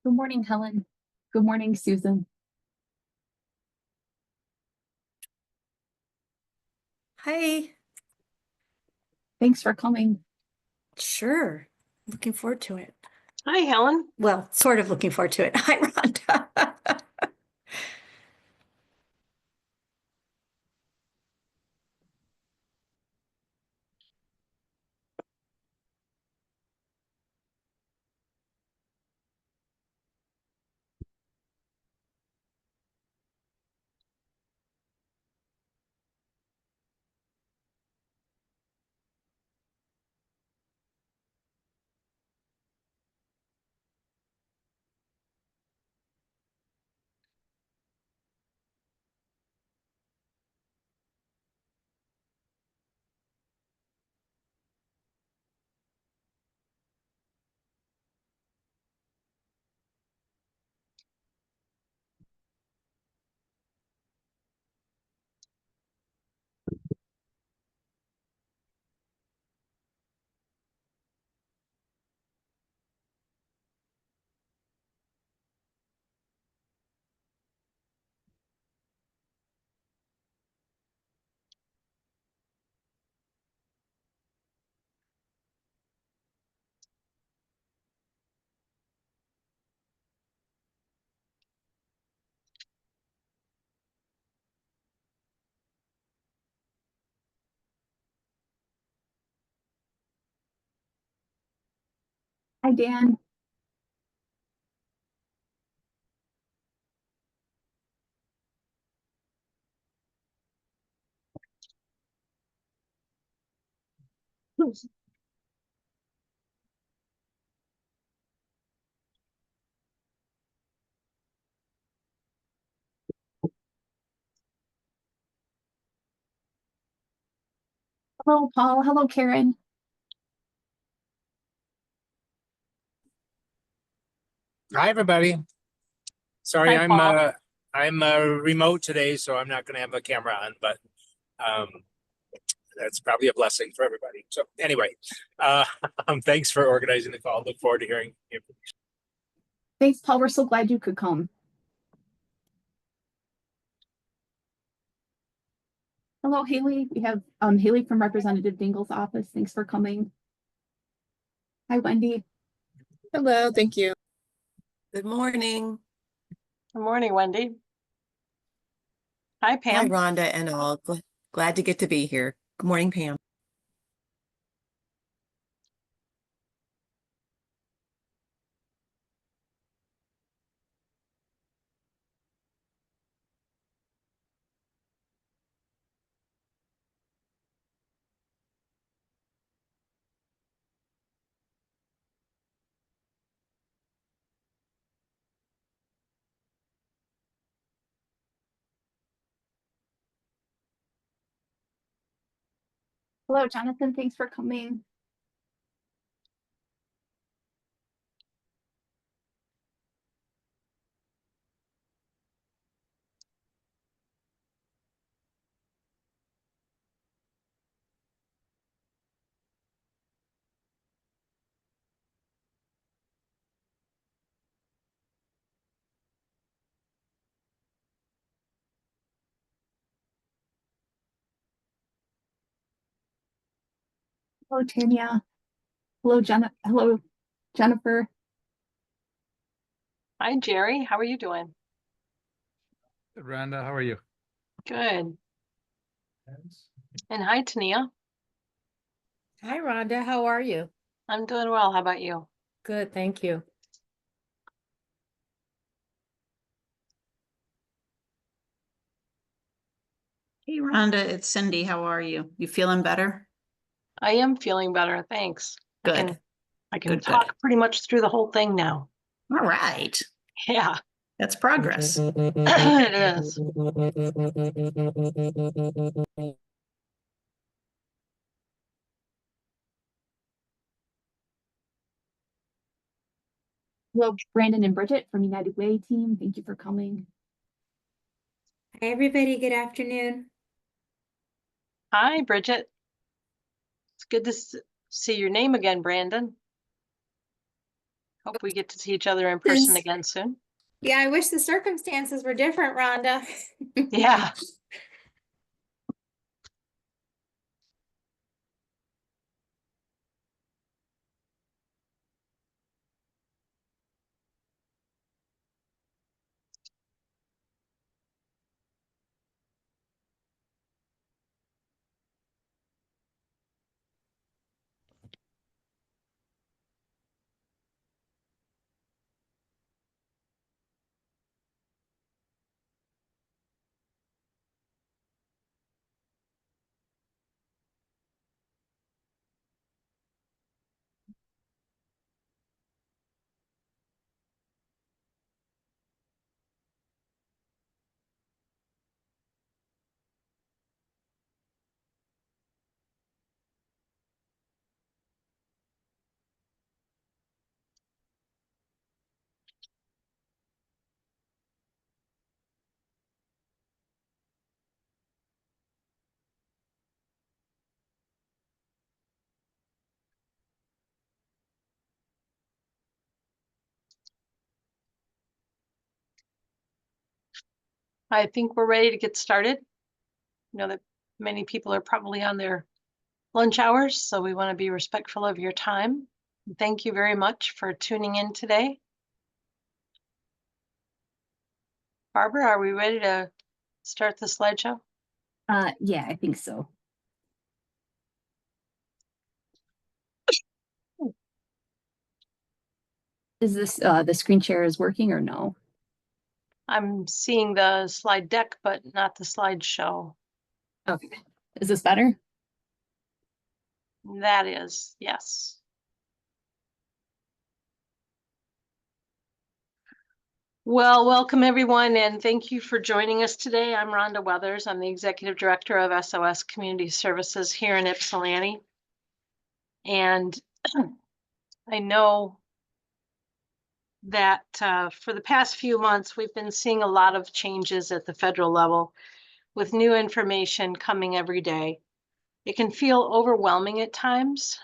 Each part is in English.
Good morning, Helen. Good morning, Susan. Hi. Thanks for coming. Sure. Looking forward to it. Hi, Helen. Well, sort of looking forward to it. Hi, Rhonda. Hi, Dan. Hello, Paul. Hello, Karen. Hi, everybody. Sorry, Hi, Paul. I'm remote today, so I'm not going to have a camera on, but that's probably a blessing for everybody. So anyway, thanks for organizing the call. Look forward to hearing information. Thanks, Paul. We're so glad you could come. Hello, Haley. We have Haley from Representative Dingle's office. Thanks for coming. Hi, Wendy. Hello, thank you. Good morning. Good morning, Wendy. Hi, Hi, Pam. Rhonda and all. Glad to get to be here. Good morning, Pam. Hello, Jonathan. Thanks for coming. Hello, Tanya. Hello, Jennifer. Hi, Jerry. How are you doing? Good, Rhonda, how are you? Good. And hi, Tania. Hi, Rhonda. How are you? I'm doing well. How about you? Good, thank you. Hey Rhonda, it's Cindy. How are you? You feeling better? I am feeling better. Thanks. Good. I can Good. talk pretty much through the whole thing now. All right. Yeah, That's progress. it is. Hello, Brandon and Bridget from United Way team. Thank you for coming. Hi, everybody. Good afternoon. Hi, Bridget. It's good to see your name again, Brandon. Hope we get to see each other in person Since- again soon. Yeah, I wish the circumstances were different, Rhonda. Yeah. I think we're ready to get started. I know that many people are probably on their lunch hours, so we want to be respectful of your time. Thank you very much for tuning in today. Barbara, are we ready to start the slideshow? Yeah, I think so. Is this, the screen share is working or no? I'm seeing the slide deck, but not the slideshow. Okay. Is this better? That is, yes. Well, welcome everyone, and thank you for joining us today. I'm Rhonda Weathers. I'm the Executive Director of SOS Community Services here in Ypsilanti. And I know that for the past few months, we've been seeing a lot of changes at the federal level with new information coming every day. It can feel overwhelming at times.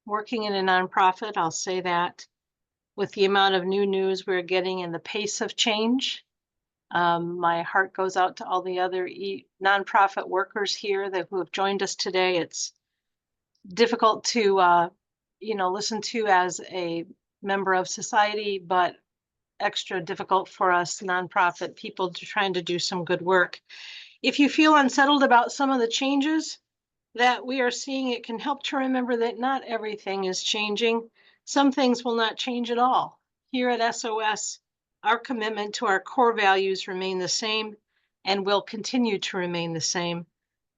Working in a nonprofit, I'll say that, with the amount of new news we're getting and the pace of change. My heart goes out to all the other nonprofit workers here who have joined us today. It's difficult to listen to as a member of society, but extra difficult for us nonprofit people trying to do some good work. If you feel unsettled about some of the changes that we are seeing, it can help to remember that not everything is changing. Some things will not change at all. Here at SOS, our commitment to our core values remain the same and will continue to remain the same.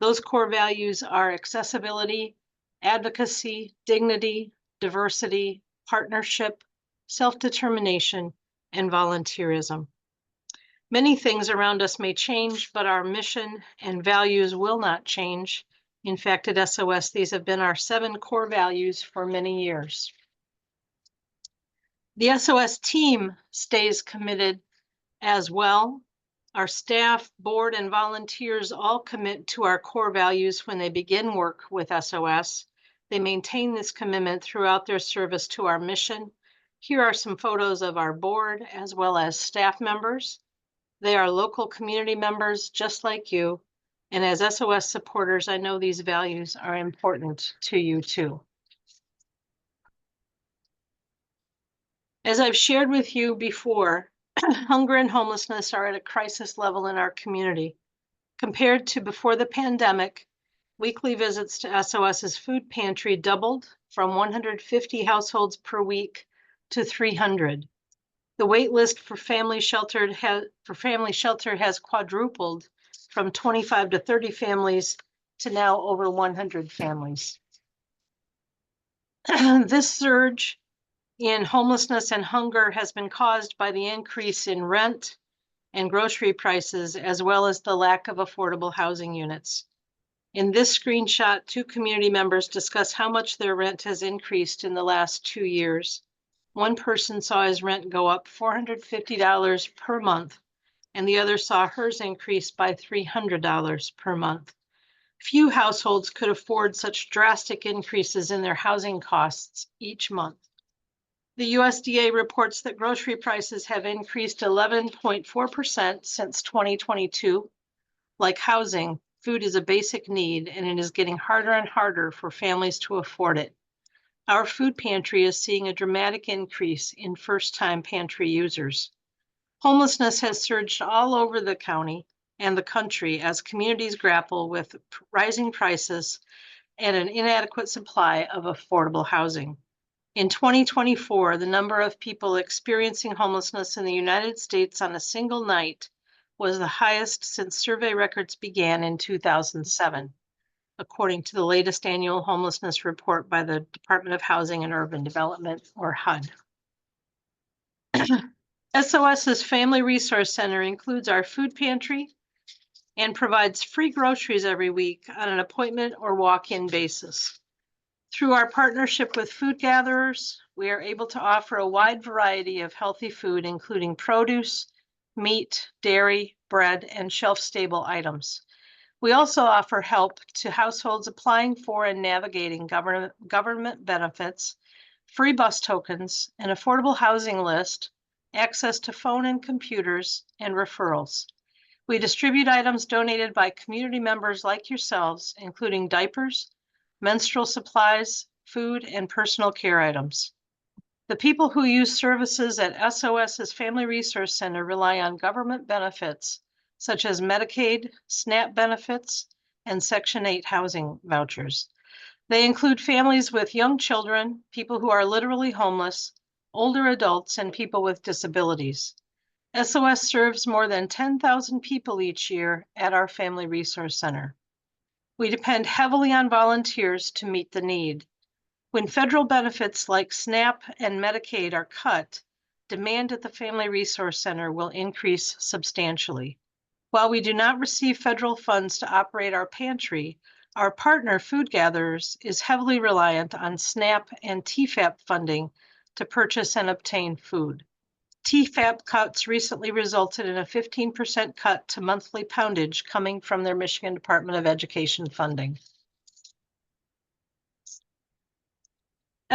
Those core values are accessibility, advocacy, dignity, diversity, partnership, self-determination, and volunteerism. Many things around us may change, but our mission and values will not change. In fact, at SOS, these have been our 7 core values for many years. The SOS team stays committed as well. Our staff, board, and volunteers all commit to our core values when they begin work with SOS. They maintain this commitment throughout their service to our mission. Here are some photos of our board as well as staff members. They are local community members just like you. And as SOS supporters, I know these values are important to you too. As I've shared with you before, hunger and homelessness are at a crisis level in our community. Compared to before the pandemic, weekly visits to SOS's food pantry doubled from 150 households per week to 300. The wait list for family shelter has quadrupled from 25 to 30 families to now over 100 families. This surge in homelessness and hunger has been caused by the increase in rent and grocery prices, as well as the lack of affordable housing units. In this screenshot, 2 community members discuss how much their rent has increased in the last 2 years. One person saw his rent go up $450 per month, and the other saw hers increase by $300 per month. Few households could afford such drastic increases in their housing costs each month. The USDA reports that grocery prices have increased 11.4% since 2022. Like housing, food is a basic need, and it is getting harder and harder for families to afford it. Our food pantry is seeing a dramatic increase in first-time pantry users. Homelessness has surged all over the county and the country as communities grapple with rising prices and an inadequate supply of affordable housing. In 2024, the number of people experiencing homelessness in the United States on a single night was the highest since survey records began in 2007, according to the latest annual homelessness report by the Department of Housing and Urban Development, or HUD. SOS's Family Resource Center includes our food pantry and provides free groceries every week on an appointment or walk-in basis. Through our partnership with food gatherers, we are able to offer a wide variety of healthy food, including produce, meat, dairy, bread, and shelf-stable items. We also offer help to households applying for and navigating government benefits, free bus tokens, an affordable housing list, access to phone and computers, and referrals. We distribute items donated by community members like yourselves, including diapers, menstrual supplies, food, and personal care items. The people who use services at SOS's Family Resource Center rely on government benefits such as Medicaid, SNAP benefits, and Section 8 housing vouchers. They include families with young children, people who are literally homeless, older adults, and people with disabilities. SOS serves more than 10,000 people each year at our Family Resource Center. We depend heavily on volunteers to meet the need. When federal benefits like SNAP and Medicaid are cut, demand at the Family Resource Center will increase substantially. While we do not receive federal funds to operate our pantry, our partner Food Gatherers is heavily reliant on SNAP and TFAP funding to purchase and obtain food. TFAP cuts recently resulted in a 15% cut to monthly poundage coming from their Michigan Department of Education funding.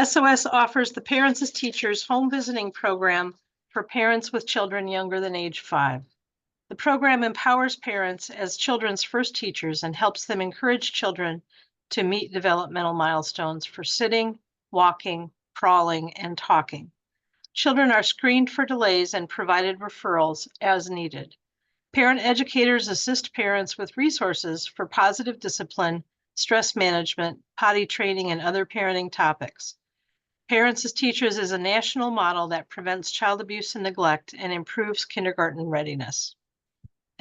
SOS offers the Parents as Teachers home visiting program for parents with children younger than age 5. The program empowers parents as children's first teachers and helps them encourage children to meet developmental milestones for sitting, walking, crawling, and talking. Children are screened for delays and provided referrals as needed. Parent educators assist parents with resources for positive discipline, stress management, potty training, and other parenting topics. Parents as Teachers is a national model that prevents child abuse and neglect and improves kindergarten readiness.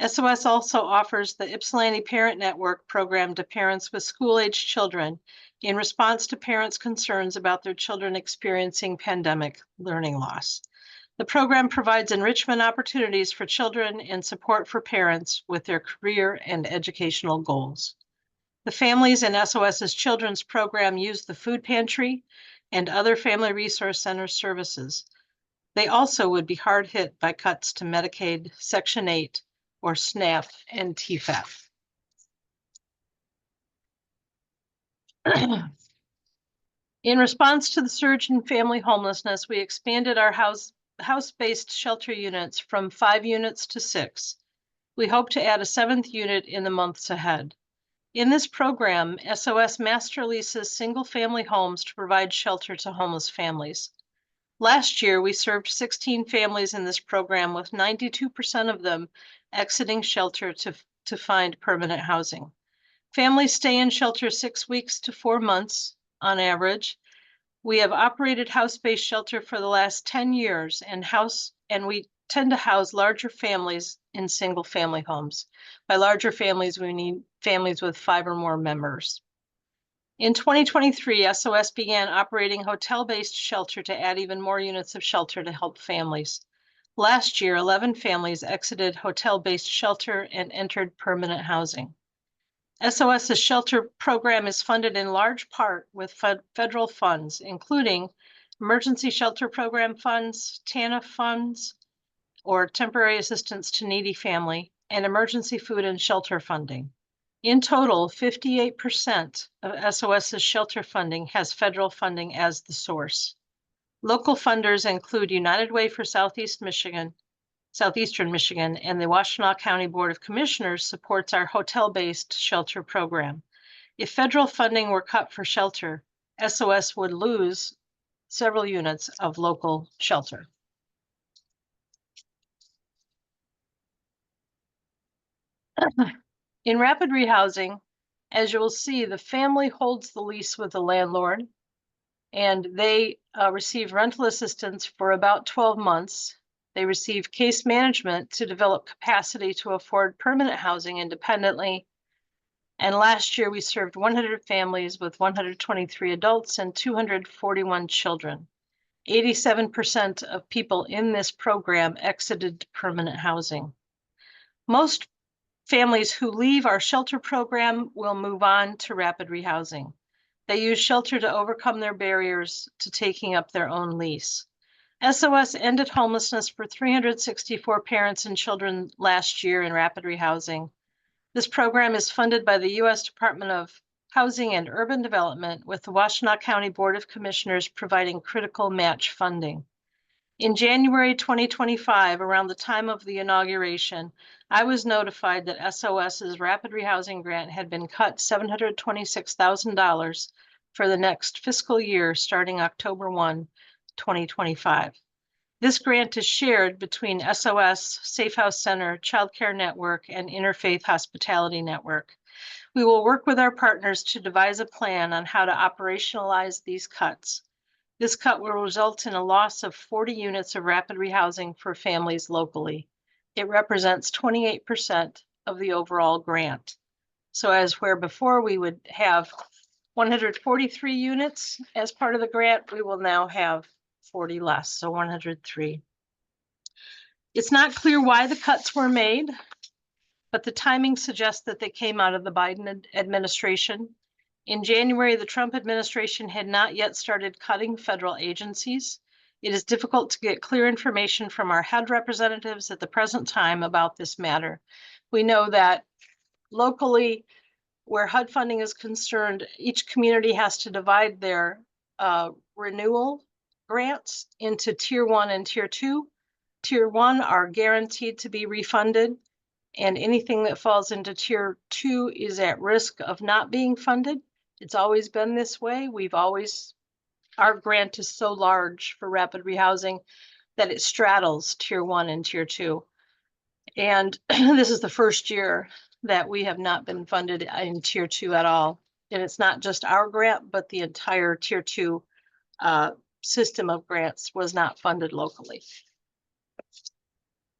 SOS also offers the Ypsilanti Parent Network program to parents with school-aged children in response to parents' concerns about their children experiencing pandemic learning loss. The program provides enrichment opportunities for children and support for parents with their career and educational goals. The families in SOS's children's program use the food pantry and other Family Resource Center services. They also would be hard hit by cuts to Medicaid, Section 8, or SNAP and TFAP. In response to the surge in family homelessness, we expanded our house-based shelter units from 5 units to 6. We hope to add a 7th unit in the months ahead. In this program, SOS master leases single-family homes to provide shelter to homeless families. Last year, we served 16 families in this program, with 92% of them exiting shelter to find permanent housing. Families stay in shelter 6 weeks to 4 months on average. We have operated house-based shelter for the last 10 years, and we tend to house larger families in single-family homes. By larger families, we need families with 5 or more members. In 2023, SOS began operating hotel-based shelter to add even more units of shelter to help families. Last year, 11 families exited hotel-based shelter and entered permanent housing. SOS's shelter program is funded in large part with federal funds, including Emergency Shelter Program funds, TANF funds, or Temporary Assistance to Needy Family, and emergency food and shelter funding. In total, 58% of SOS's shelter funding has federal funding as the source. Local funders include United Way for Southeastern Michigan, and the Washtenaw County Board of Commissioners supports our hotel-based shelter program. If federal funding were cut for shelter, SOS would lose several units of local shelter. In rapid rehousing, as you will see, the family holds the lease with the landlord, and they receive rental assistance for about 12 months. They receive case management to develop capacity to afford permanent housing independently. And last year, we served 100 families with 123 adults and 241 children. 87% of people in this program exited permanent housing. Most families who leave our shelter program will move on to rapid rehousing. They use shelter to overcome their barriers to taking up their own lease. SOS ended homelessness for 364 parents and children last year in rapid rehousing. This program is funded by the U.S. Department of Housing and Urban Development, with the Washtenaw County Board of Commissioners providing critical match funding. In January 2025, around the time of the inauguration, I was notified that SOS's rapid rehousing grant had been cut $726,000 for the next fiscal year starting October 1, 2025. This grant is shared between SOS, Safe House Center, Child Care Network, and Interfaith Hospitality Network. We will work with our partners to devise a plan on how to operationalize these cuts. This cut will result in a loss of 40 units of rapid rehousing for families locally. It represents 28% of the overall grant. So as where before we would have 143 units as part of the grant, we will now have 40 less, so 103. It's not clear why the cuts were made, but the timing suggests that they came out of the Biden administration. In January, the Trump administration had not yet started cutting federal agencies. It is difficult to get clear information from our HUD representatives at the present time about this matter. We know that locally, where HUD funding is concerned, each community has to divide their renewal grants into Tier 1 and Tier 2. Tier 1 are guaranteed to be refunded, and anything that falls into Tier 2 is at risk of not being funded. It's always been this way. Our grant is so large for rapid rehousing that it straddles Tier 1 and Tier 2. And this is the first year that we have not been funded in Tier 2 at all. And it's not just our grant, but the entire Tier 2 system of grants was not funded locally.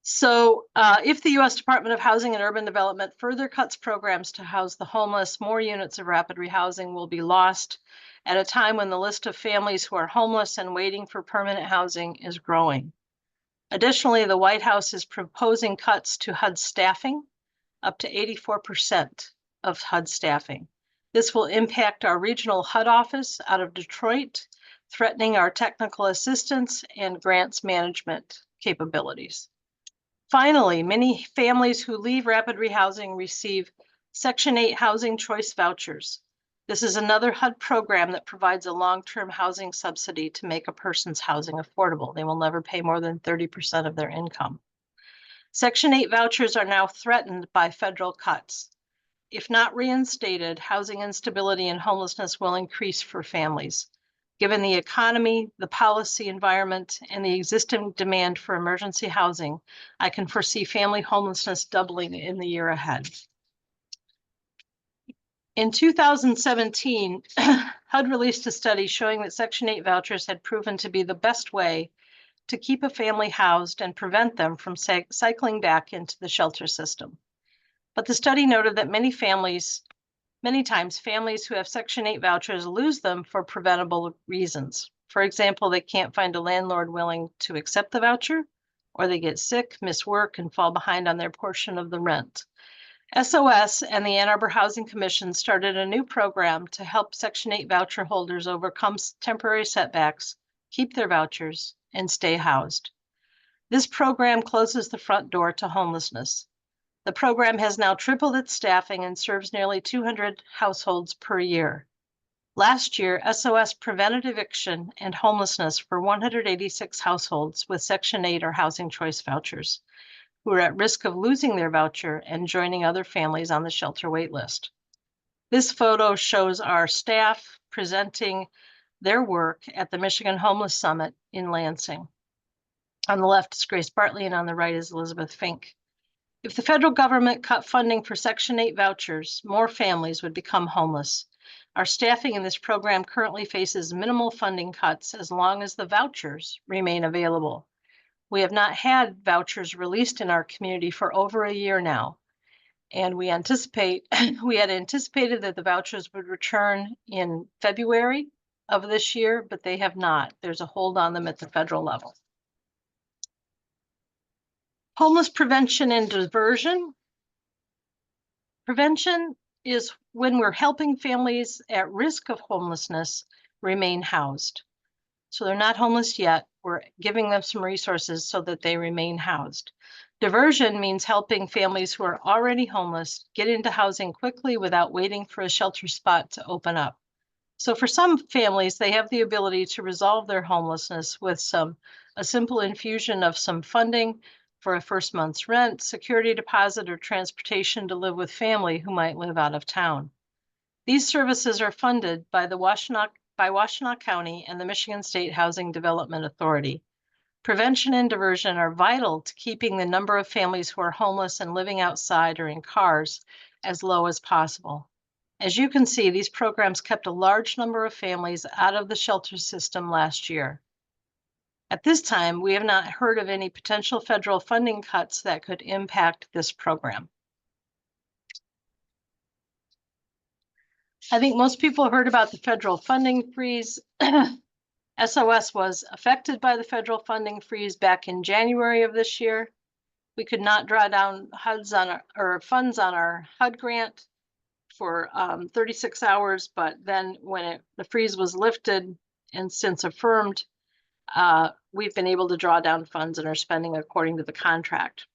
So if the U.S. Department of Housing and Urban Development further cuts programs to house the homeless, more units of rapid rehousing will be lost at a time when the list of families who are homeless and waiting for permanent housing is growing. Additionally, the White House is proposing cuts to HUD staffing, up to 84% of HUD staffing. This will impact our regional HUD office out of Detroit, threatening our technical assistance and grants management capabilities. Finally, many families who leave rapid rehousing receive Section 8 housing choice vouchers. This is another HUD program that provides a long-term housing subsidy to make a person's housing affordable. They will never pay more than 30% of their income. Section 8 vouchers are now threatened by federal cuts. If not reinstated, housing instability and homelessness will increase for families. Given the economy, the policy environment, and the existing demand for emergency housing, I can foresee family homelessness doubling in the year ahead. In 2017, HUD released a study showing that Section 8 vouchers had proven to be the best way to keep a family housed and prevent them from cycling back into the shelter system. But the study noted that many times families who have Section 8 vouchers lose them for preventable reasons. For example, they can't find a landlord willing to accept the voucher, or they get sick, miss work, and fall behind on their portion of the rent. SOS and the Ann Arbor Housing Commission started a new program to help Section 8 voucher holders overcome temporary setbacks, keep their vouchers, and stay housed. This program closes the front door to homelessness. The program has now tripled its staffing and serves nearly 200 households per year. Last year, SOS prevented eviction and homelessness for 186 households with Section 8 or Housing Choice vouchers who are at risk of losing their voucher and joining other families on the shelter wait list. This photo shows our staff presenting their work at the Michigan Homeless Summit in Lansing. On the left is Grace Bartley and on the right is Elizabeth Fink. If the federal government cut funding for Section 8 vouchers, more families would become homeless. Our staffing in this program currently faces minimal funding cuts as long as the vouchers remain available. We have not had vouchers released in our community for over a year now, and we had anticipated that the vouchers would return in February of this year, but they have not. There's a hold on them at the federal level. Homeless prevention and diversion. Prevention is when we're helping families at risk of homelessness remain housed. So they're not homeless yet. We're giving them some resources so that they remain housed. Diversion means helping families who are already homeless get into housing quickly without waiting for a shelter spot to open up. So for some families, they have the ability to resolve their homelessness with a simple infusion of some funding for a first month's rent, security deposit, or transportation to live with family who might live out of town. These services are funded by Washtenaw County and the Michigan State Housing Development Authority. Prevention and diversion are vital to keeping the number of families who are homeless and living outside or in cars as low as possible. As you can see, these programs kept a large number of families out of the shelter system last year. At this time, we have not heard of any potential federal funding cuts that could impact this program. I think most people heard about the federal funding freeze. SOS was affected by the federal funding freeze back in January of this year. We could not draw down funds on our HUD grant for 36 hours, but then when the freeze was lifted and since affirmed, we've been able to draw down funds and are spending according to the contract.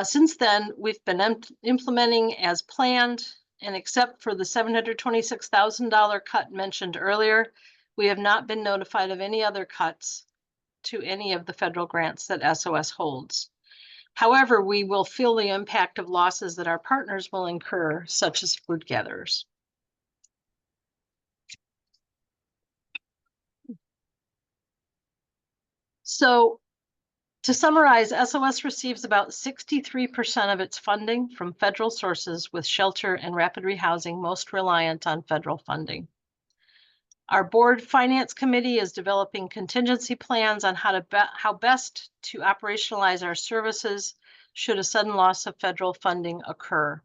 Since then, we've been implementing as planned, and except for the $726,000 cut mentioned earlier, we have not been notified of any other cuts to any of the federal grants that SOS holds. However, we will feel the impact of losses that our partners will incur, such as food gatherers. So to summarize, SOS receives about 63% of its funding from federal sources, with shelter and rapid rehousing most reliant on federal funding. Our board finance committee is developing contingency plans on how best to operationalize our services should a sudden loss of federal funding occur.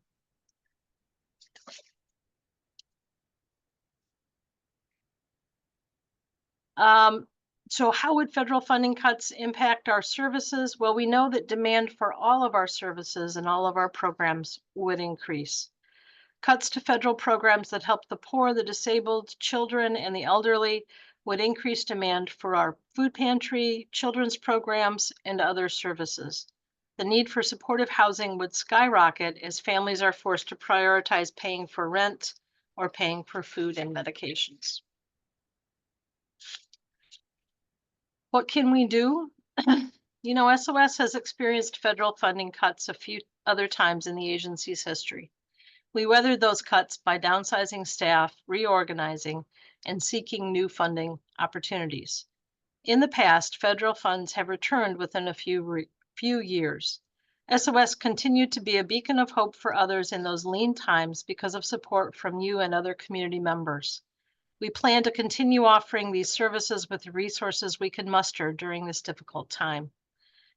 So how would federal funding cuts impact our services? Well, we know that demand for all of our services and all of our programs would increase. Cuts to federal programs that help the poor, the disabled, children, and the elderly would increase demand for our food pantry, children's programs, and other services. The need for supportive housing would skyrocket as families are forced to prioritize paying for rent or paying for food and medications. What can we do? You know, SOS has experienced federal funding cuts a few other times in the agency's history. We weathered those cuts by downsizing staff, reorganizing, and seeking new funding opportunities. In the past, federal funds have returned within a few years. SOS continued to be a beacon of hope for others in those lean times because of support from you and other community members. We plan to continue offering these services with the resources we can muster during this difficult time.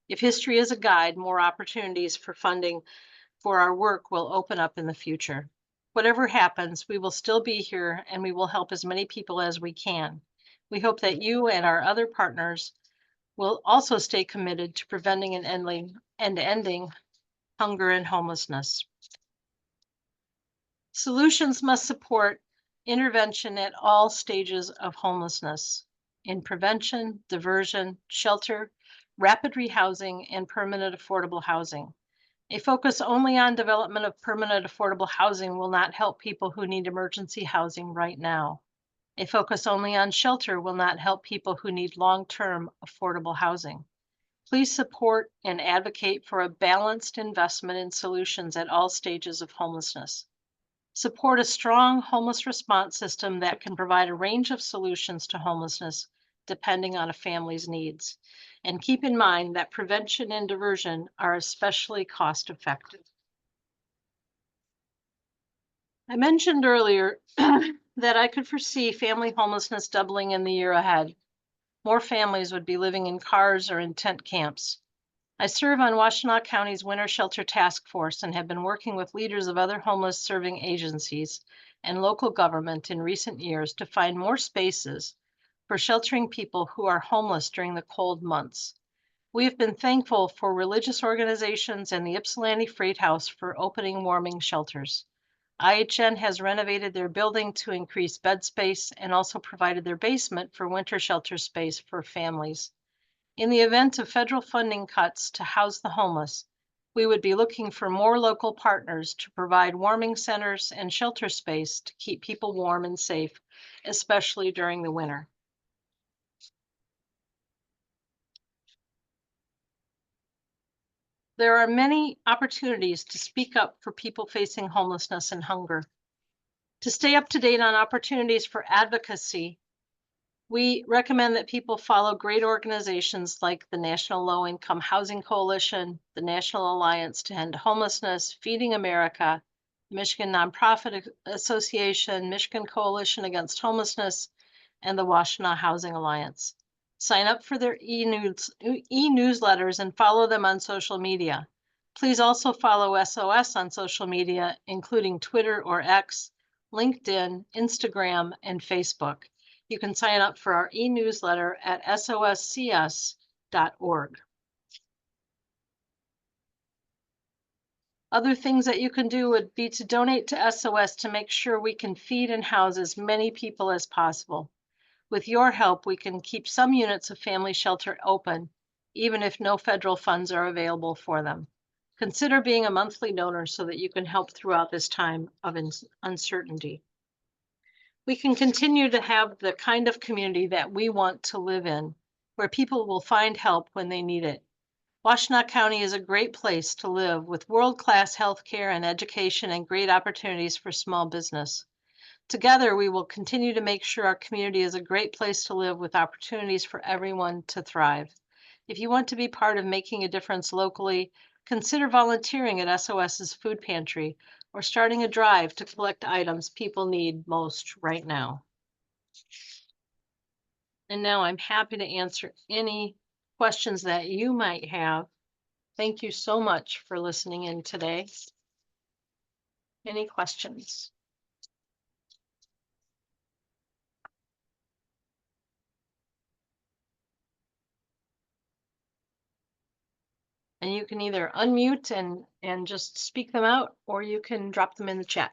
If history is a guide, more opportunities for funding for our work will open up in the future. Whatever happens, we will still be here and we will help as many people as we can. We hope that you and our other partners will also stay committed to preventing and ending hunger and homelessness. Solutions must support intervention at all stages of homelessness, in prevention, diversion, shelter, rapid rehousing, and permanent affordable housing. A focus only on development of permanent affordable housing will not help people who need emergency housing right now. A focus only on shelter will not help people who need long-term affordable housing. Please support and advocate for a balanced investment in solutions at all stages of homelessness. Support a strong homeless response system that can provide a range of solutions to homelessness depending on a family's needs. And keep in mind that prevention and diversion are especially cost effective. I mentioned earlier that I could foresee family homelessness doubling in the year ahead. More families would be living in cars or in tent camps. I serve on Washtenaw County's Winter Shelter Task Force and have been working with leaders of other homeless serving agencies and local government in recent years to find more spaces for sheltering people who are homeless during the cold months. We have been thankful for religious organizations and the Ypsilanti Freight House for opening warming shelters. IHN has renovated their building to increase bed space and also provided their basement for winter shelter space for families. In the event of federal funding cuts to house the homeless, we would be looking for more local partners to provide warming centers and shelter space to keep people warm and safe, especially during the winter. There are many opportunities to speak up for people facing homelessness and hunger. To stay up to date on opportunities for advocacy, we recommend that people follow great organizations like the National Low Income Housing Coalition, the National Alliance to End Homelessness, Feeding America, Michigan Nonprofit Association, Michigan Coalition Against Homelessness, and the Washtenaw Housing Alliance. Sign up for their e-newsletters and follow them on social media. Please also follow SOS on social media, including Twitter or X, LinkedIn, Instagram, and Facebook. You can sign up for our e-newsletter at soscs.org. Other things that you can do would be to donate to SOS to make sure we can feed and house as many people as possible. With your help, we can keep some units of family shelter open, even if no federal funds are available for them. Consider being a monthly donor so that you can help throughout this time of uncertainty. We can continue to have the kind of community that we want to live in, where people will find help when they need it. Washtenaw County is a great place to live with world-class healthcare and education and great opportunities for small business. Together, we will continue to make sure our community is a great place to live with opportunities for everyone to thrive. If you want to be part of making a difference locally, consider volunteering at SOS's food pantry or starting a drive to collect items people need most right now. And now I'm happy to answer any questions that you might have. Thank you so much for listening in today. Any questions? And you can either unmute and just speak them out, or you can drop them in the chat.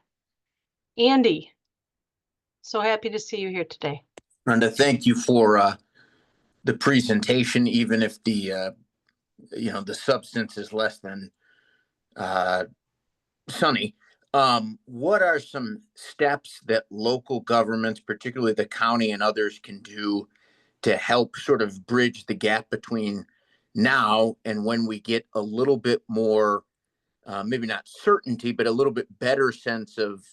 Andy, so happy to see you here today. Rhonda, thank you for the presentation, even if the the substance is less than sunny. What are some steps that local governments, particularly the county and others, can do to help sort of bridge the gap between now and when we get a little bit more, maybe not certainty, but a little bit better sense of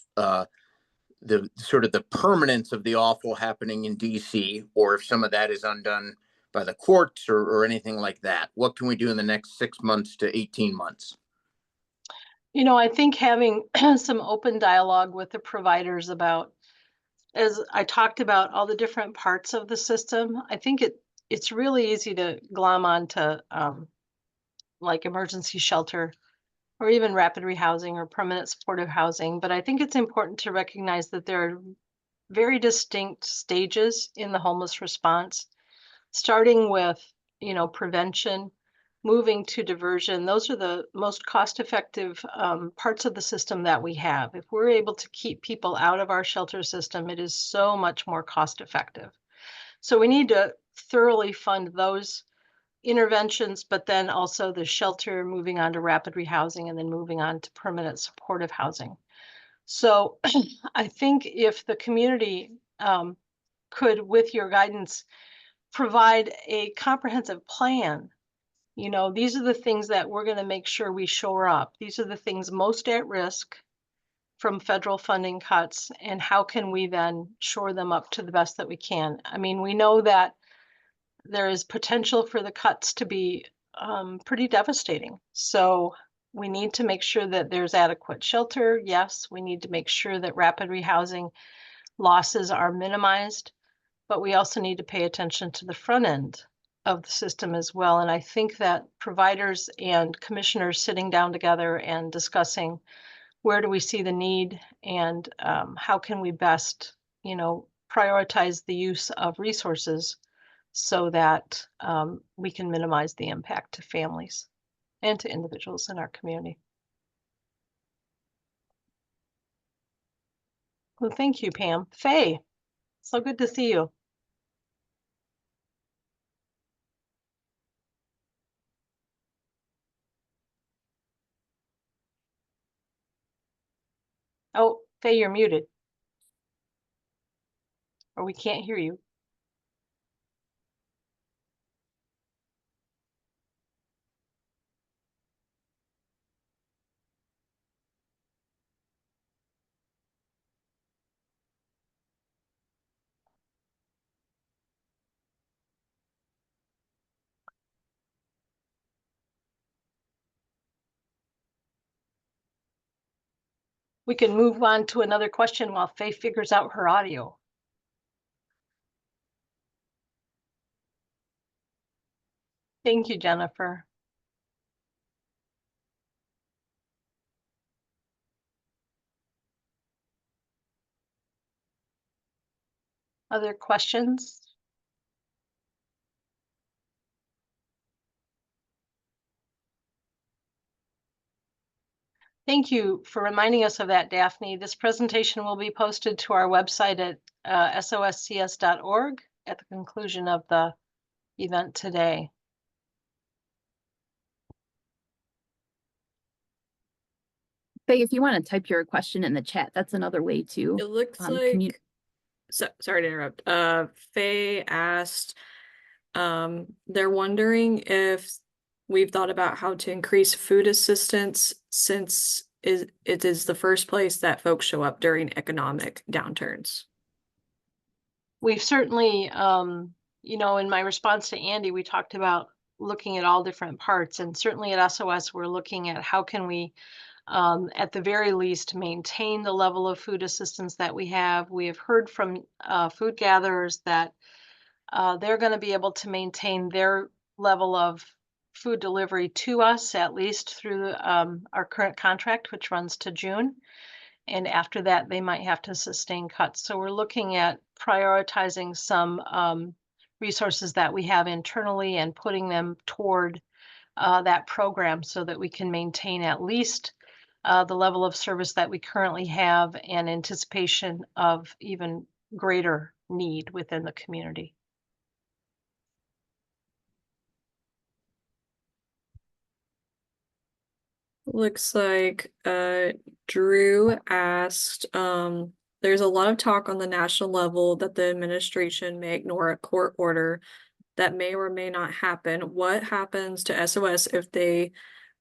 the sort of the permanence of the awful happening in DC, or if some of that is undone by the courts or anything like that? What can we do in the next 6 months to 18 months? You know, I think having some open dialogue with the providers about, as I talked about, all the different parts of the system, I think it's really easy to glom onto like emergency shelter or even rapid rehousing or permanent supportive housing. But I think it's important to recognize that there are very distinct stages in the homeless response, starting with, prevention, moving to diversion. Those are the most cost-effective parts of the system that we have. If we're able to keep people out of our shelter system, it is so much more cost-effective. So we need to thoroughly fund those interventions, but then also the shelter, moving on to rapid rehousing, and then moving on to permanent supportive housing. So I think if the community could, with your guidance, provide a comprehensive plan, these are the things that we're going to make sure we shore up. These are the things most at risk from federal funding cuts, and how can we then shore them up to the best that we can? I mean, we know that there is potential for the cuts to be pretty devastating. So we need to make sure that there's adequate shelter. Yes, we need to make sure that rapid rehousing losses are minimized, but we also need to pay attention to the front end of the system as well. And I think that providers and commissioners sitting down together and discussing where do we see the need, and how can we best, prioritize the use of resources so that we can minimize the impact to families and to individuals in our community. Well, thank you, Pam. Faye, so good to see you. Oh, Faye, you're muted. Or we can't hear you. We can move on to another question while Faye figures out her audio. Thank you, Jennifer. Other questions? Thank you for reminding us of that, Daphne. This presentation will be posted to our website at soscs.org at the conclusion of the event today. Faye, if you want to type your question in the chat, that's another way to. It looks commu- like, sorry to interrupt. Faye asked, they're wondering if we've thought about how to increase food assistance, since it is the first place that folks show up during economic downturns. We've certainly, in my response to Andy, we talked about looking at all different parts, and certainly at SOS, we're looking at how can we, at the very least, maintain the level of food assistance that we have. We have heard from food gatherers that they're going to be able to maintain their level of food delivery to us, at least through our current contract, which runs to June. And after that, they might have to sustain cuts. So we're looking at prioritizing some resources that we have internally and putting them toward that program so that we can maintain at least the level of service that we currently have, in anticipation of even greater need within the community. Looks like Drew asked, there's a lot of talk on the national level that the administration may ignore a court order that may or may not happen. What happens to SOS if they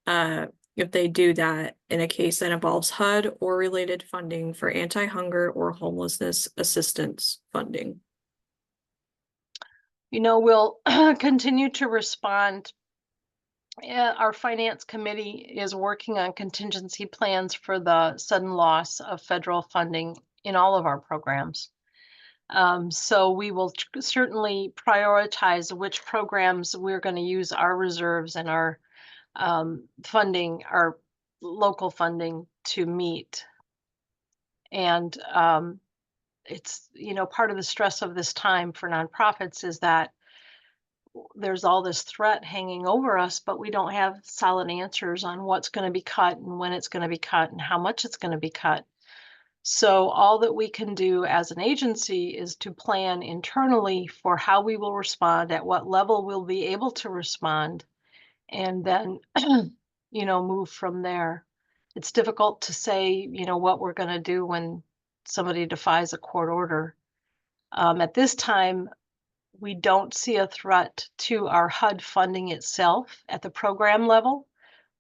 do that in a case that involves HUD or related funding for anti-hunger or homelessness assistance funding? We'll continue to respond. Our finance committee is working on contingency plans for the sudden loss of federal funding in all of our programs. So we will certainly prioritize which programs we're going to use our reserves and our funding, our local funding, to meet. And it's, part of the stress of this time for nonprofits is that there's all this threat hanging over us, but we don't have solid answers on what's going to be cut and when it's going to be cut and how much it's going to be cut. So all that we can do as an agency is to plan internally for how we will respond, at what level we'll be able to respond, and then, move from there. It's difficult to say, what we're going to do when somebody defies a court order. At this time, we don't see a threat to our HUD funding itself at the program level.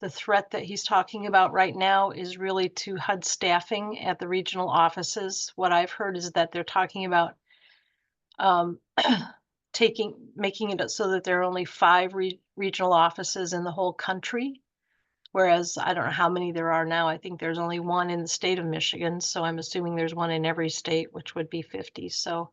The threat that he's talking about right now is really to HUD staffing at the regional offices. What I've heard is that they're talking about making it so that there are only 5 regional offices in the whole country. Whereas I don't know how many there are now. I think there's only 1 in the state of Michigan. So I'm assuming there's 1 in every state, which would be 50. So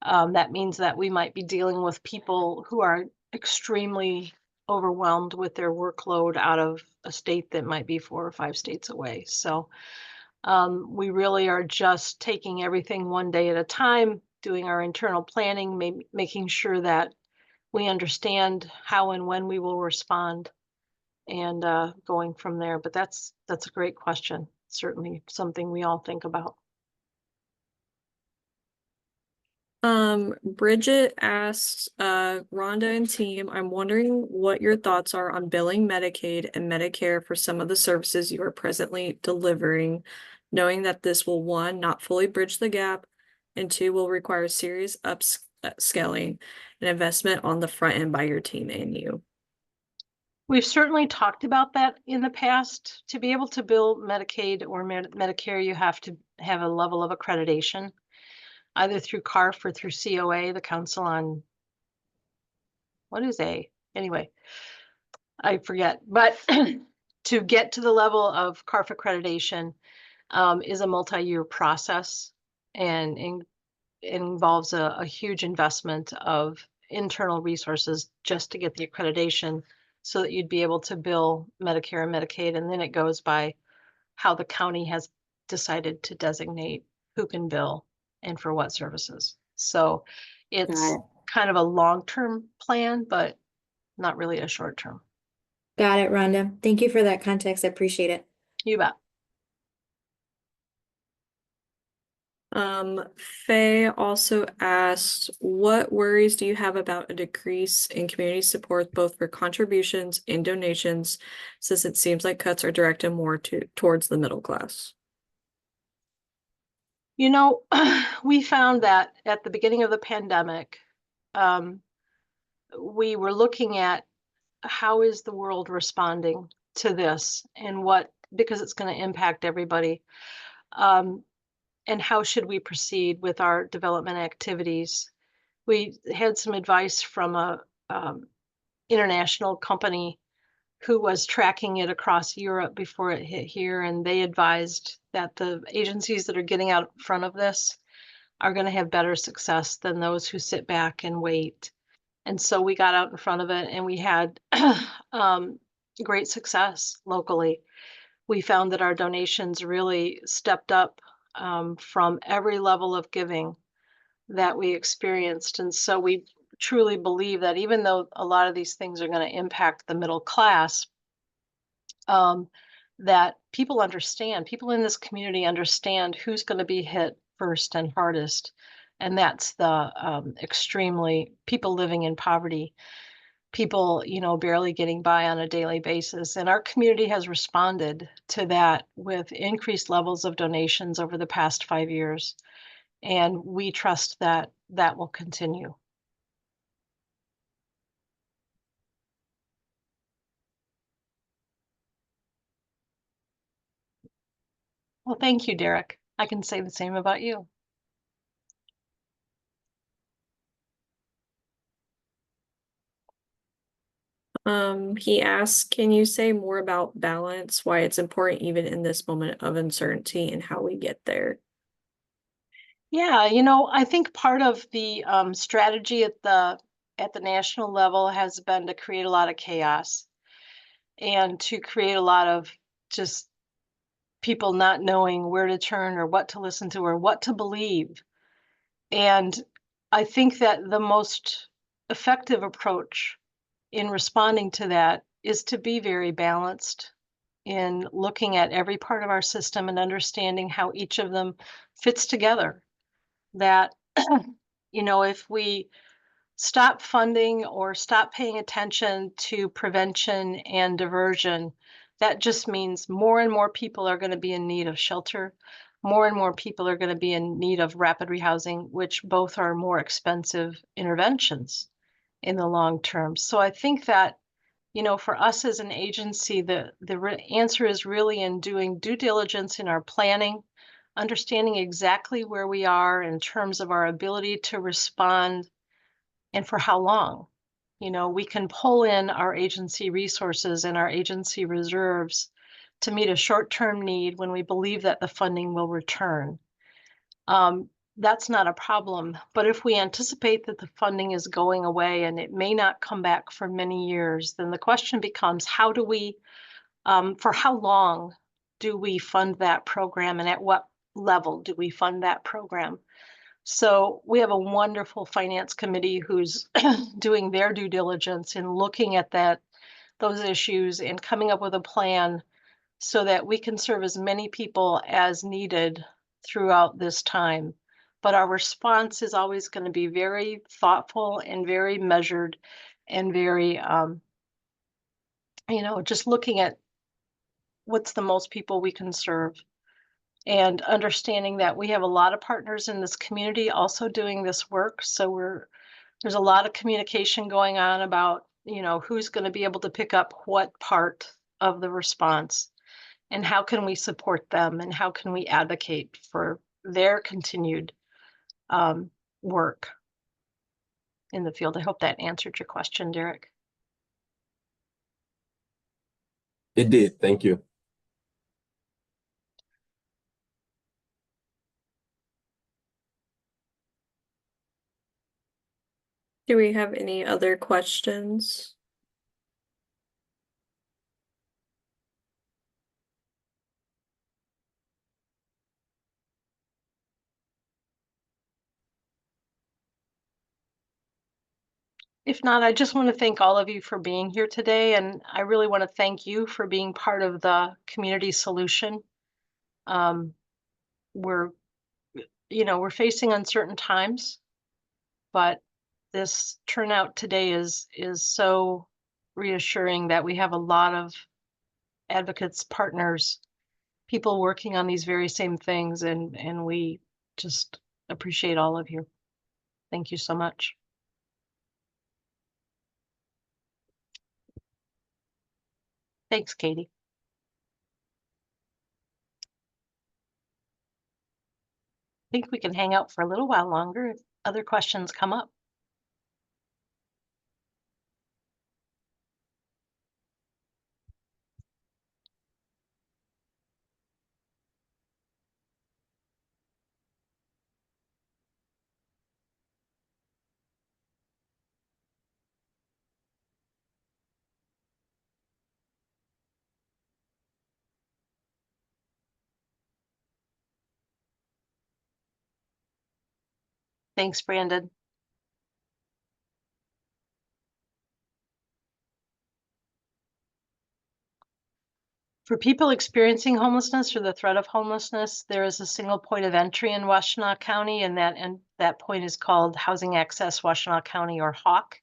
that means that we might be dealing with people who are extremely overwhelmed with their workload out of a state that might be 4 or 5 states away. So we really are just taking everything one day at a time, doing our internal planning, making sure that we understand how and when we will respond, and going from there. But that's a great question. Certainly something we all think about. Bridget asks, Rhonda and team, I'm wondering what your thoughts are on billing Medicaid and Medicare for some of the services you are presently delivering, knowing that this will, 1, not fully bridge the gap, and 2, will require serious upscaling and investment on the front end by your team and you. We've certainly talked about that in the past. To be able to bill Medicaid or Medicare, you have to have a level of accreditation, either through CARF or through COA, the Council on, what is A? Anyway, I forget. But to get to the level of CARF accreditation is a multi-year process, and involves a huge investment of internal resources just to get the accreditation so that you'd be able to bill Medicare and Medicaid. And then it goes by how the county has decided to designate who can bill and for what services. So it's kind of a long-term plan, but not really a short-term. Got it, Rhonda. Thank you for that context. I appreciate it. You bet. Faye also asked, what worries do you have about a decrease in community support, both for contributions and donations, since it seems like cuts are directed more towards the middle class? We found that at the beginning of the pandemic, we were looking at how is the world responding to this, and because it's going to impact everybody. And how should we proceed with our development activities? We had some advice from a international company who was tracking it across Europe before it hit here, and they advised that the agencies that are getting out in front of this are going to have better success than those who sit back and wait. And so we got out in front of it, and we had great success locally. We found that our donations really stepped up from every level of giving that we experienced. And so we truly believe that even though a lot of these things are going to impact the middle class, that people in this community understand who's going to be hit first and hardest. And that's the extremely people living in poverty, people, barely getting by on a daily basis. And our community has responded to that with increased levels of donations over the past 5 years. And we trust that that will continue. Well, thank you, Derek. I can say the same about you. He asks, can you say more about balance, why it's important even in this moment of uncertainty, and how we get there? Yeah, I think part of the strategy at the national level has been to create a lot of chaos and to create a lot of just people not knowing where to turn or what to listen to or what to believe. And I think that the most effective approach in responding to that is to be very balanced in looking at every part of our system and understanding how each of them fits together. That, if we stop funding or stop paying attention to prevention and diversion, that just means more and more people are going to be in need of shelter. More and more people are going to be in need of rapid rehousing, which both are more expensive interventions in the long term. So I think that, for us as an agency, the answer is really in doing due diligence in our planning, understanding exactly where we are in terms of our ability to respond and for how long. We can pull in our agency resources and our agency reserves to meet a short-term need when we believe that the funding will return. That's not a problem. But if we anticipate that the funding is going away and it may not come back for many years, then the question becomes, how do we, for how long do we fund that program, and at what level do we fund that program? So we have a wonderful finance committee who's doing their due diligence in looking at those issues and coming up with a plan so that we can serve as many people as needed throughout this time. But our response is always going to be very thoughtful and very measured and very, just looking at what's the most people we can serve. And understanding that we have a lot of partners in this community also doing this work. So there's a lot of communication going on about, who's going to be able to pick up what part of the response and how can we support them and how can we advocate for their continued work in the field. I hope that answered your question, Derek. It did. Thank you. Do we have any other questions? If not, I just want to thank all of you for being here today. And I really want to thank you for being part of the community solution. We're facing uncertain times, but this turnout today is so reassuring that we have a lot of advocates, partners, people working on these very same things, and we just appreciate all of you. Thank you so much. Thanks, Katie. I think we can hang out for a little while longer if other questions come up. Thanks, Brandon. For people experiencing homelessness or the threat of homelessness, there is a single point of entry in Washtenaw County, and that point is called Housing Access Washtenaw County, or HAWC.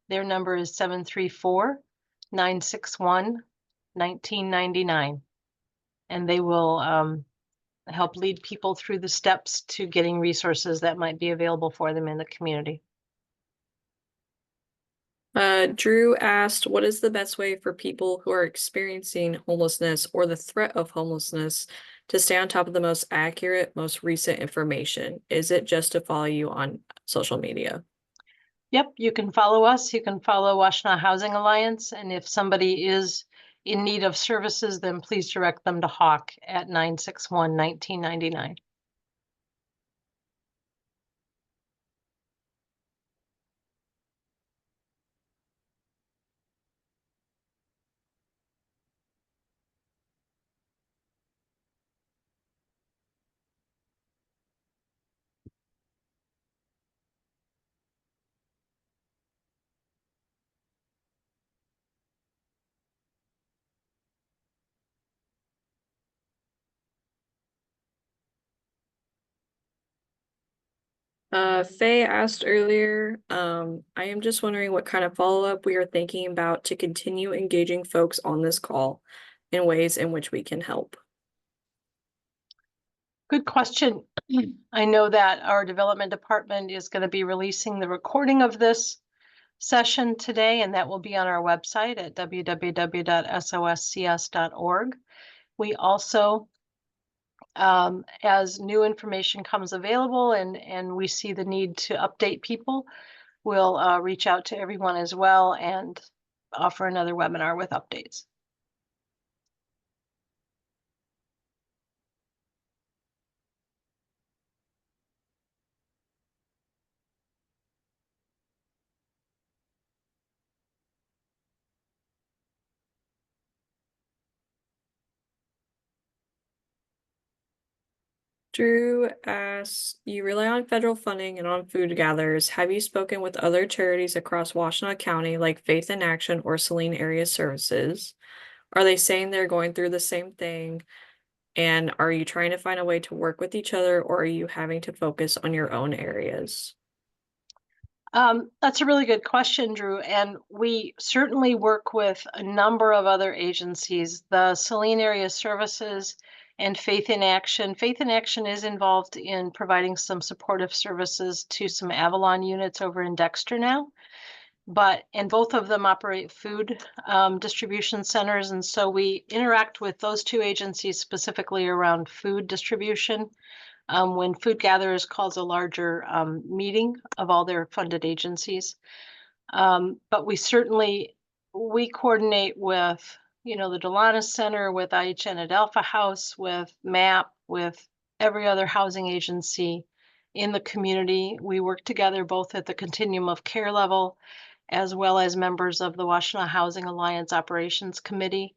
Their number is 734-961-1999. And they will help lead people through the steps to getting resources that might be available for them in the community. Drew asked, what is the best way for people who are experiencing homelessness or the threat of homelessness to stay on top of the most accurate, most recent information? Is it just to follow you on social media? Yep, you can follow us. You can follow Washtenaw Housing Alliance. And if somebody is in need of services, then please direct them to HAWC at 961-1999. Faye asked earlier, I am just wondering what kind of follow-up we are thinking about to continue engaging folks on this call in ways in which we can help. Good question. I know that our development department is going to be releasing the recording of this session today, and that will be on our website at www.soscs.org. We also, as new information comes available and we see the need to update people, we'll reach out to everyone as well and offer another webinar with updates. Drew asks, you rely on federal funding and on food gatherers. Have you spoken with other charities across Washtenaw County like Faith in Action or Saline Area Services? Are they saying they're going through the same thing? And are you trying to find a way to work with each other, or are you having to focus on your own areas? That's a really good question, Drew. And we certainly work with a number of other agencies, the Saline Area Services and Faith in Action. Faith in Action is involved in providing some supportive services to some Avalon units over in Dexter now. And both of them operate food distribution centers. And so we interact with those two agencies specifically around food distribution. When Food Gatherers calls a larger meeting of all their funded agencies. But we coordinate with, the Delana Center, with IHN at Alpha House, with MAP, with every other housing agency in the community. We work together both at the continuum of care level, as well as members of the Washtenaw Housing Alliance Operations Committee.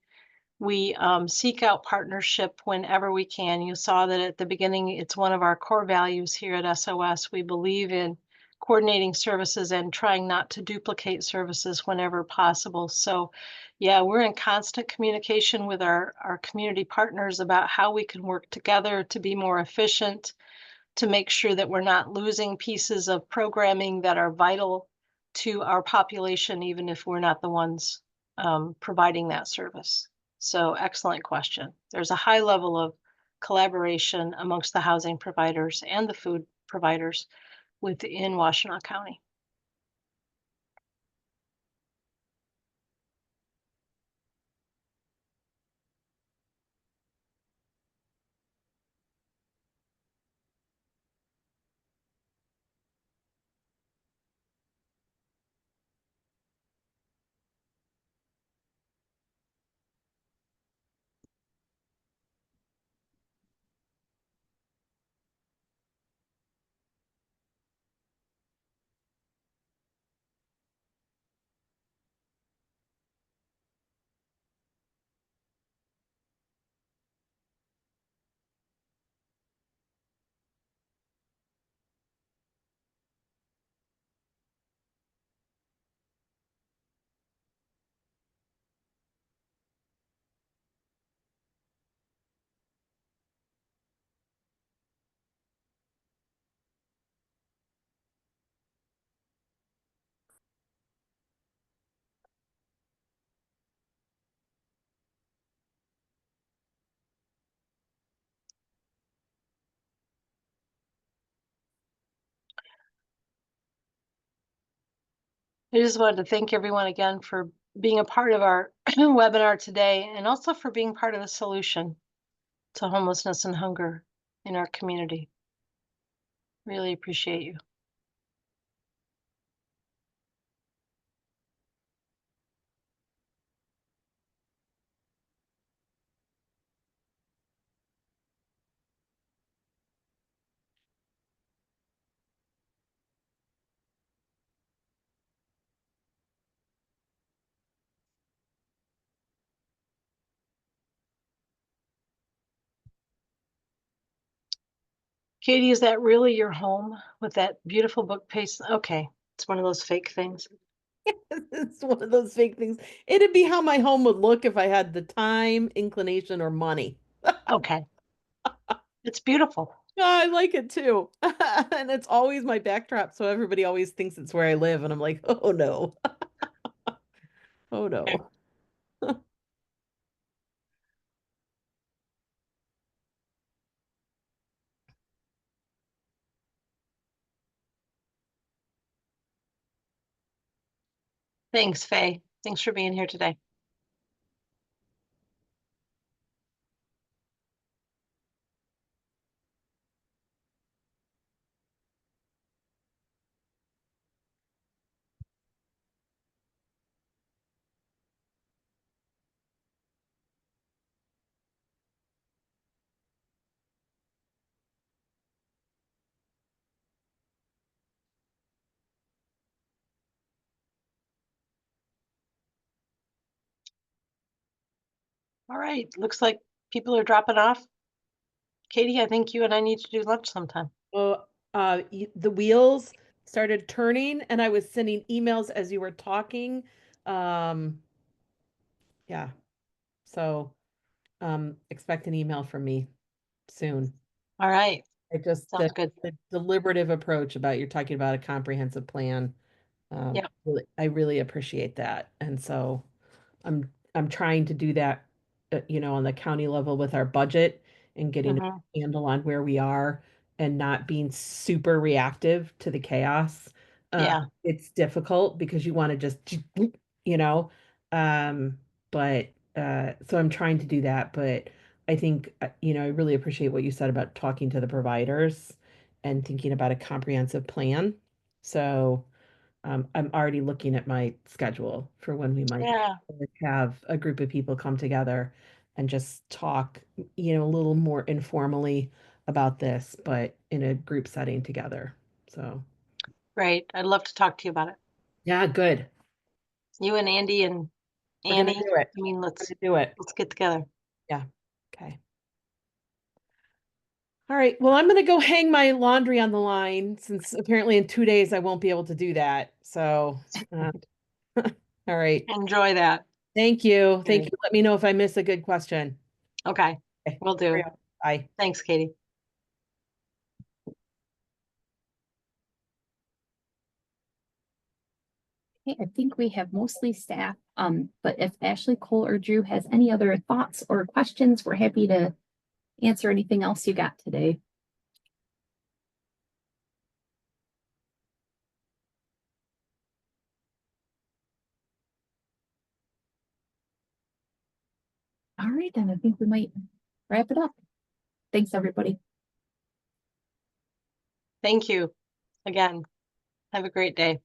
We seek out partnership whenever we can. You saw that at the beginning, it's one of our core values here at SOS. We believe in coordinating services and trying not to duplicate services whenever possible. So yeah, we're in constant communication with our community partners about how we can work together to be more efficient, to make sure that we're not losing pieces of programming that are vital to our population, even if we're not the ones providing that service. So excellent question. There's a high level of collaboration amongst the housing providers and the food providers within Washtenaw County. I just wanted to thank everyone again for being a part of our webinar today, and also for being part of the solution to homelessness and hunger in our community. Really appreciate you. Katie, is that really your home with that beautiful bookcase? Okay, it's one of those fake things. It's one of those fake things. It'd be how my home would look if I had the time, inclination, or money. Okay. It's beautiful. No, I like it too. And it's always my backdrop, so everybody always thinks it's where I live, and I'm like, oh no. Oh no. Thanks, Faye. Thanks for being here today. All right, looks like people are dropping off. Katie, I think you and I need to do lunch sometime. Well, the wheels started turning, and I was sending emails as you were talking. Yeah. So, expect an email from me soon. All right, I just sounds good. the deliberative approach about you're talking about a comprehensive plan. Yeah. I really appreciate that. And so I'm trying to do that, on the county level with our budget and getting a Mhm. handle on where we are and not being super reactive to the chaos. Yeah. It's difficult because you want to just, you know, um, but so I'm trying to do that. But I think, I really appreciate what you said about talking to the providers and thinking about a comprehensive plan. So I'm already looking at my schedule for when we might Yeah. have a group of people come together and just talk, a little more informally about this, but in a group setting together. So, Great. I'd love to talk to you about it. yeah, good. You and Andy and We're gonna Annie. do it. I mean, We're let's gonna do it. get together. Yeah. Okay. All right. Well, I'm gonna go hang my laundry on the line since apparently in 2 days I won't be able to do that. So, all right. Enjoy that. Thank you. Thank Okay. you. Let me know if I miss a good question. Okay, Okay. will do. Bye. Thanks, Katie. Okay, I think we have mostly staff, but if Ashley, Cole, or Drew has any other thoughts or questions, we're happy to answer anything else you got today. All right, then I think we might wrap it up. Thanks, everybody. Thank you again. Have a great day.